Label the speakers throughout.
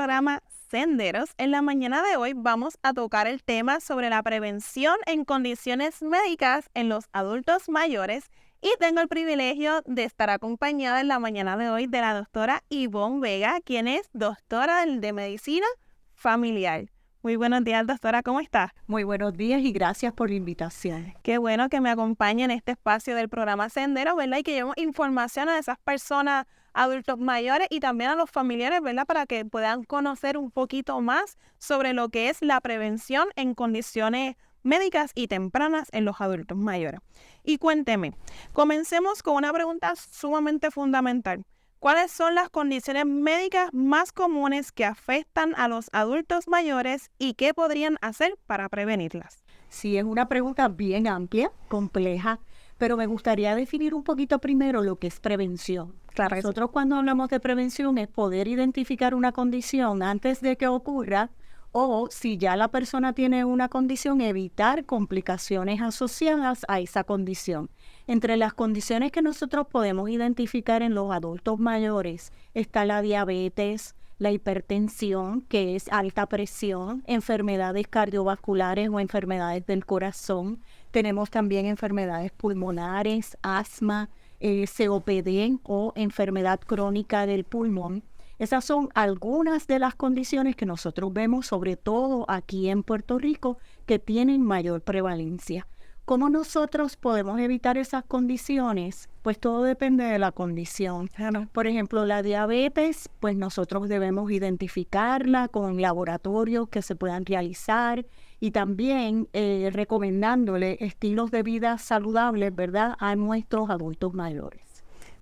Speaker 1: programa Senderos. En la mañana de hoy vamos a tocar el tema sobre la prevención en condiciones médicas en los adultos mayores y tengo el privilegio de estar acompañada en la mañana de hoy de la doctora Ivonne Vega, quien es doctora de Medicina Familiar. Muy buenos días, doctora, ¿cómo está?
Speaker 2: Muy buenos días y gracias por la invitación.
Speaker 1: Qué bueno que me acompañe en este espacio del programa Senderos, ¿verdad? Y que llevemos información a esas personas, adultos mayores y también a los familiares, ¿verdad? Para que puedan conocer un poquito más sobre lo que es la prevención en condiciones médicas y tempranas en los adultos mayores. Y cuénteme, comencemos con una pregunta sumamente fundamental. ¿Cuáles son las condiciones médicas más comunes que afectan a los adultos mayores y qué podrían hacer para prevenirlas?
Speaker 2: Sí, es una pregunta bien amplia, compleja, pero me gustaría definir un poquito primero lo que es prevención.
Speaker 1: Claro,
Speaker 2: Nosotros cuando hablamos de prevención es poder identificar una condición antes de que ocurra o si ya la persona tiene una condición, evitar complicaciones asociadas a esa condición. Entre las condiciones que nosotros podemos identificar en los adultos mayores está la diabetes, la hipertensión, que es alta presión, enfermedades cardiovasculares o enfermedades del corazón. Tenemos también enfermedades pulmonares, asma, COPD o enfermedad crónica del pulmón. Esas son algunas de las condiciones que nosotros vemos, sobre todo aquí en Puerto Rico, que tienen mayor prevalencia. ¿Cómo nosotros podemos evitar esas condiciones? Pues todo depende de la condición.
Speaker 1: Claro.
Speaker 2: Por ejemplo, la diabetes, pues nosotros debemos identificarla con laboratorios que se puedan realizar y también recomendándole estilos de vida saludables, ¿verdad?, a nuestros adultos mayores.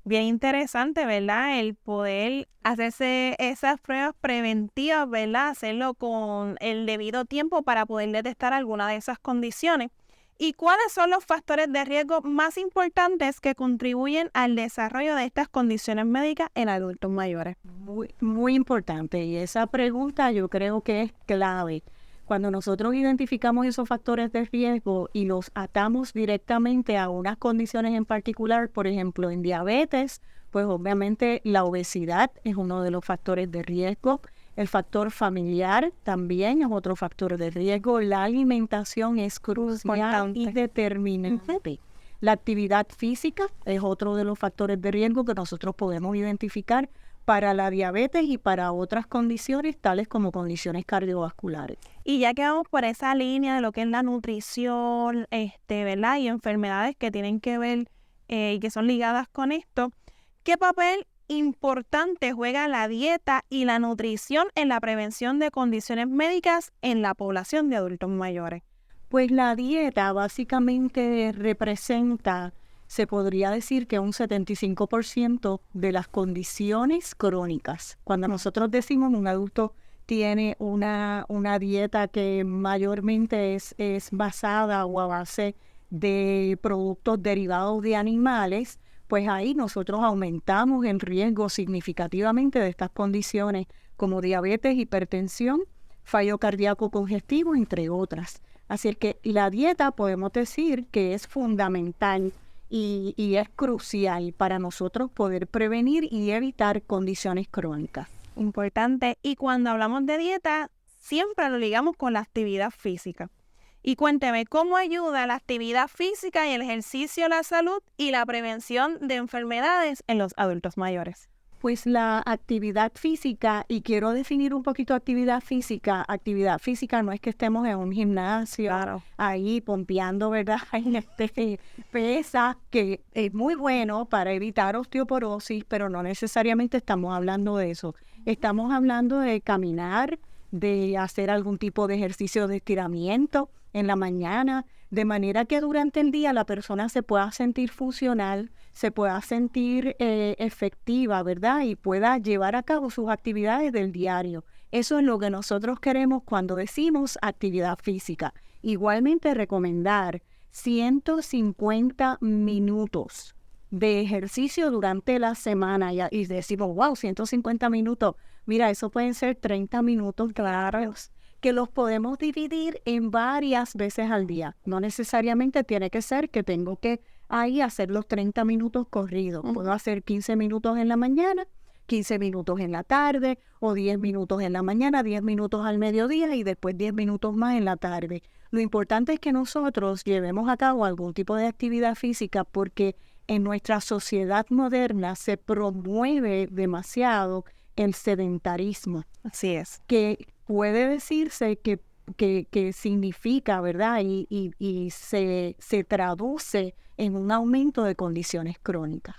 Speaker 1: Bien interesante, ¿verdad? El poder hacerse esas pruebas preventivas, ¿verdad? Hacerlo con el debido tiempo para poder detectar alguna de esas condiciones. ¿Y cuáles son los factores de riesgo más importantes que contribuyen al desarrollo de estas condiciones médicas en adultos mayores?
Speaker 2: Muy importante, y esa pregunta yo creo que es clave. Cuando nosotros identificamos esos factores de riesgo y los atamos directamente a unas condiciones en particular, por ejemplo, en diabetes, pues obviamente la obesidad es uno de los factores de riesgo. El factor familiar también es otro factor de riesgo. La alimentación es crucial y determinante. La actividad física es otro de los factores de riesgo que nosotros podemos identificar para la diabetes y para otras condiciones, tales como condiciones cardiovasculares.
Speaker 1: Y ya que vamos por esa línea de lo que es la nutrición, ¿verdad? Y enfermedades que tienen que ver y que son ligadas con esto, ¿qué papel importante juega la dieta y la nutrición en la prevención de condiciones médicas en la población de adultos mayores?
Speaker 2: Pues la dieta básicamente representa, se podría decir que un 75% de las condiciones crónicas. Cuando nosotros decimos un adulto tiene una dieta que mayormente es basada o a base de productos derivados de animales, pues ahí nosotros aumentamos el riesgo significativamente de estas condiciones como diabetes, hipertensión, fallo cardíaco congestivo, entre otras. Así es que la dieta podemos decir que es fundamental y es crucial para nosotros poder prevenir y evitar condiciones crónicas.
Speaker 1: Importante. Y cuando hablamos de dieta, siempre lo ligamos con la actividad física. Y cuénteme, ¿cómo ayuda la actividad física y el ejercicio a la salud y la prevención de enfermedades en los adultos mayores?
Speaker 2: Pues la actividad física, y quiero definir un poquito actividad física no es que estemos en un gimnasio,
Speaker 1: Claro,
Speaker 2: ahí pompeando, ¿verdad? Pesas, que es muy bueno para evitar osteoporosis, pero no necesariamente estamos hablando de eso. Estamos hablando de caminar, de hacer algún tipo de ejercicio de estiramiento en la mañana, de manera que durante el día la persona se pueda sentir funcional, se pueda sentir efectiva, ¿verdad? Y pueda llevar a cabo sus actividades del diario. Eso es lo que nosotros queremos cuando decimos actividad física. Igualmente recomendar 150 minutos de ejercicio durante la semana y decimos, wow, 150 minutos. Mira, eso pueden ser 30 minutos claros que los podemos dividir en varias veces al día. No necesariamente tiene que ser que tengo que ahí hacer los 30 minutos corridos. Puedo hacer 15 minutos en la mañana, 15 minutos en la tarde o 10 minutos en la mañana, 10 minutos al mediodía y después 10 minutos más en la tarde. Lo importante es que nosotros llevemos a cabo algún tipo de actividad física porque en nuestra sociedad moderna se promueve demasiado el sedentarismo.
Speaker 1: Así es.
Speaker 2: Que puede decirse que significa, ¿verdad? Y se traduce en un aumento de condiciones crónicas.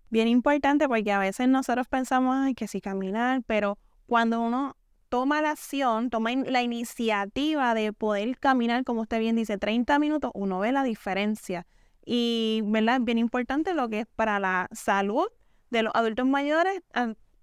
Speaker 1: Bien importante porque a veces nosotros pensamos ay, que sí caminar, pero cuando uno toma la acción, toma la iniciativa de poder caminar, como usted bien dice, 30 minutos, uno ve la diferencia. Y, ¿verdad? Bien importante lo que es para la salud de los adultos mayores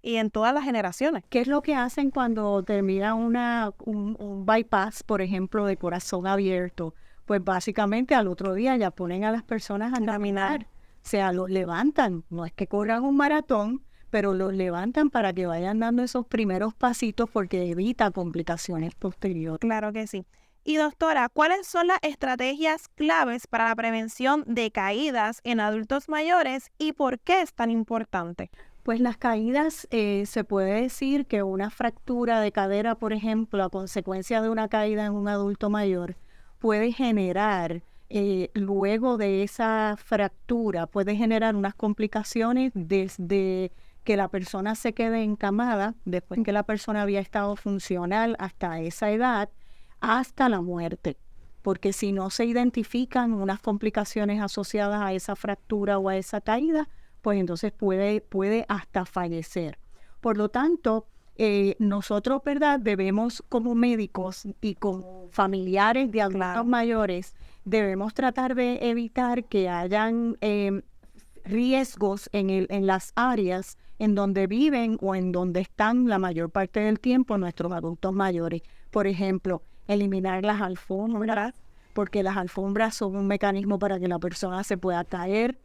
Speaker 1: y en todas las generaciones.
Speaker 2: ¿Qué es lo que hacen cuando termina un bypass, por ejemplo, de corazón abierto? Pues básicamente al otro día ya ponen a las personas a caminar. O sea, los levantan. No es que corran un maratón, pero los levantan para que vayan dando esos primeros pasitos porque evita complicaciones posteriores.
Speaker 1: Claro que sí. Y doctora, ¿cuáles son las estrategias claves para la prevención de caídas en adultos mayores y por qué es tan importante?
Speaker 2: Pues las caídas, se puede decir que una fractura de cadera, por ejemplo, a consecuencia de una caída en un adulto mayor, puede generar, luego de esa fractura, puede generar unas complicaciones desde que la persona se quede encamada, después que la persona había estado funcional hasta esa edad, hasta la muerte. Porque si no se identifican unas complicaciones asociadas a esa fractura o a esa caída, pues entonces puede hasta fallecer. Por lo tanto, nosotros, ¿verdad?, debemos como médicos y como familiares de adultos mayores, debemos tratar de evitar que hayan riesgos en las áreas en donde viven o en donde están la mayor parte del tiempo nuestros adultos mayores. Por ejemplo, eliminar las alfombras, porque las alfombras son un mecanismo para que la persona se pueda caer.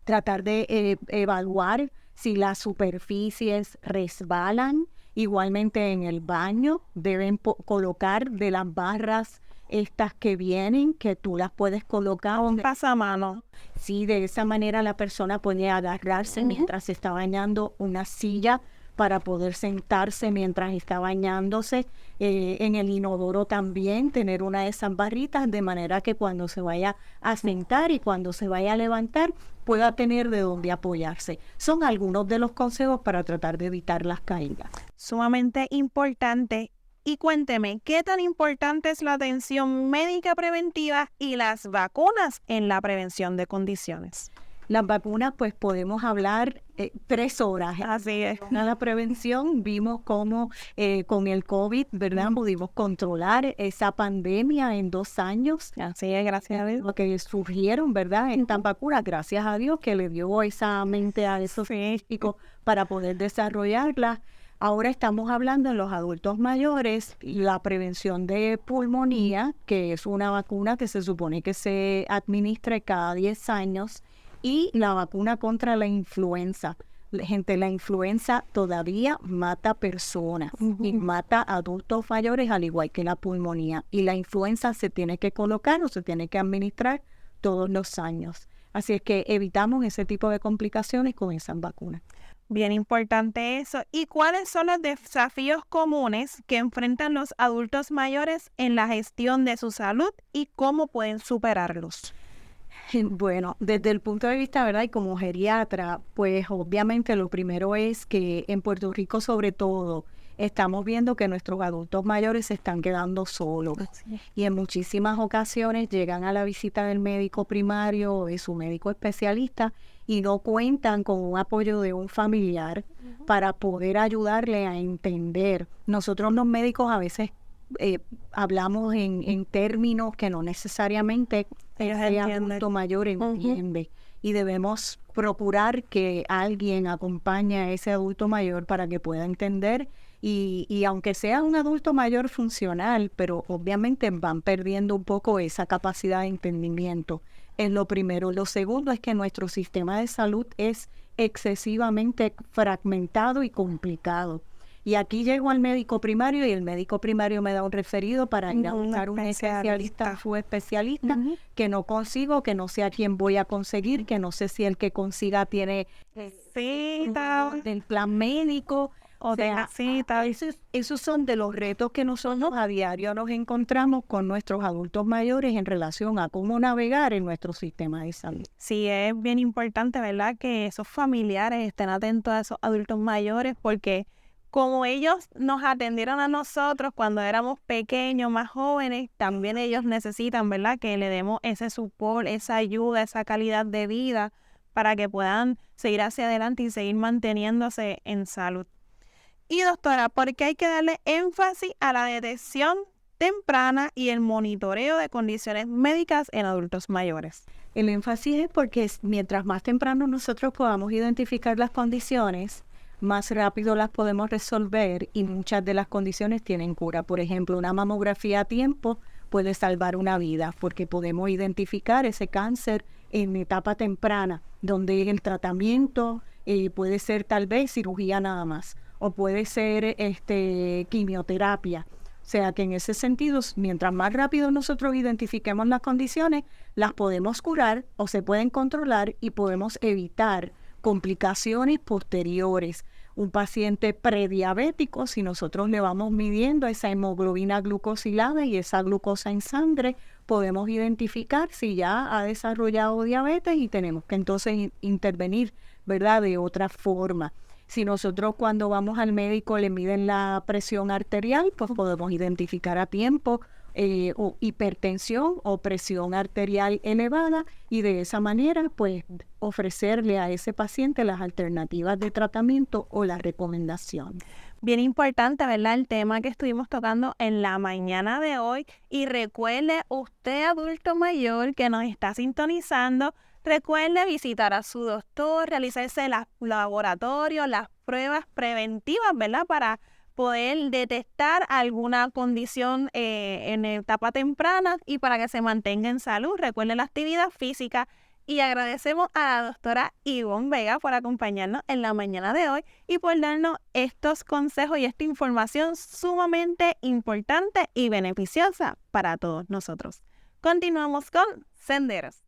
Speaker 2: Tratar de evaluar si las superficies resbalan. Igualmente en el baño deben colocar de las barras estas que vienen, que tú las puedes colocar.
Speaker 1: Un pasamano.
Speaker 2: Sí, de esa manera la persona puede agarrarse mientras se está bañando, una silla para poder sentarse mientras está bañándose. En el inodoro también tener una de esas barritas de manera que cuando se vaya a sentar y cuando se vaya a levantar pueda tener de dónde apoyarse. Son algunos de los consejos para tratar de evitar las caídas.
Speaker 1: Sumamente importante. Y cuénteme, ¿qué tan importante es la atención médica preventiva y las vacunas en la prevención de condiciones?
Speaker 2: Las vacunas, pues podemos hablar 3 horas.
Speaker 1: Así es.
Speaker 2: En la prevención vimos cómo con el COVID, ¿verdad? Pudimos controlar esa pandemia en 2 años.
Speaker 1: Así es, gracias a Dios.
Speaker 2: Lo que surgieron, ¿verdad? Estas vacunas, gracias a Dios que le dio esa mente a esos científicos para poder desarrollarlas. Ahora estamos hablando en los adultos mayores, la prevención de pulmonía, que es una vacuna que se supone que se administra cada 10 años, y la vacuna contra la influenza. Gente, la influenza todavía mata personas y mata adultos mayores al igual que la pulmonía. Y la influenza se tiene que colocar o se tiene que administrar todos los años. Así es que evitamos ese tipo de complicaciones con esas vacunas.
Speaker 1: Bien importante eso. ¿Y cuáles son los desafíos comunes que enfrentan los adultos mayores en la gestión de su salud y cómo pueden superarlos?
Speaker 2: Bueno, desde el punto de vista, ¿verdad? Y como geriatra, pues obviamente lo primero es que en Puerto Rico sobre todo estamos viendo que nuestros adultos mayores se están quedando solos y en muchísimas ocasiones llegan a la visita del médico primario o de su médico especialista y no cuentan con un apoyo de un familiar para poder ayudarle a entender. Nosotros los médicos a veces hablamos en términos que no necesariamente el adulto mayor entiende y debemos procurar que alguien acompañe a ese adulto mayor para que pueda entender y aunque sea un adulto mayor funcional, pero obviamente van perdiendo un poco esa capacidad de entendimiento. Es lo primero. Lo segundo es que nuestro sistema de salud es excesivamente fragmentado y complicado. Y aquí llego al médico primario y el médico primario me da un referido para ir a buscar un especialista o especialista que no consigo, que no sé a quién voy a conseguir, que no sé si el que consiga tiene
Speaker 1: cita,
Speaker 2: del plan médico.
Speaker 1: o tenga cita.
Speaker 2: Esos son de los retos que nosotros a diario nos encontramos con nuestros adultos mayores en relación a cómo navegar en nuestro sistema de salud.
Speaker 1: Sí, es bien importante, ¿verdad?, que esos familiares estén atentos a esos adultos mayores, porque como ellos nos atendieron a nosotros cuando éramos pequeños, más jóvenes, también ellos necesitan, ¿verdad?, que le demos ese support, esa ayuda, esa calidad de vida para que puedan seguir hacia adelante y seguir manteniéndose en salud. Y doctora, ¿por qué hay que darle énfasis a la detección temprana y el monitoreo de condiciones médicas en adultos mayores?
Speaker 2: El énfasis es porque mientras más temprano nosotros podamos identificar las condiciones, más rápido las podemos resolver y muchas de las condiciones tienen cura. Por ejemplo, una mamografía a tiempo puede salvar una vida porque podemos identificar ese cáncer en etapa temprana, donde el tratamiento puede ser tal vez cirugía nada más o puede ser quimioterapia. O sea que en ese sentido, mientras más rápido nosotros identifiquemos las condiciones, las podemos curar o se pueden controlar y podemos evitar complicaciones posteriores. Un paciente prediabético, si nosotros le vamos midiendo esa hemoglobina glucosilada y esa glucosa en sangre, podemos identificar si ya ha desarrollado diabetes y tenemos que entonces intervenir, ¿verdad?, de otra forma. Si nosotros cuando vamos al médico le miden la presión arterial, pues podemos identificar a tiempo o hipertensión o presión arterial elevada y de esa manera pues ofrecerle a ese paciente las alternativas de tratamiento o la recomendación.
Speaker 1: Bien importante, ¿verdad?, el tema que estuvimos tocando en la mañana de hoy. Y recuerde, usted adulto mayor que nos está sintonizando, recuerde visitar a su doctor, realizarse los laboratorios, las pruebas preventivas, ¿verdad?, para poder detectar alguna condición en etapa temprana y para que se mantenga en salud. Recuerde la actividad física. Y agradecemos a la doctora Ivonne Vega por acompañarnos en la mañana de hoy y por darnos estos consejos y esta información sumamente importante y beneficiosa para todos nosotros. Continuamos con Senderos.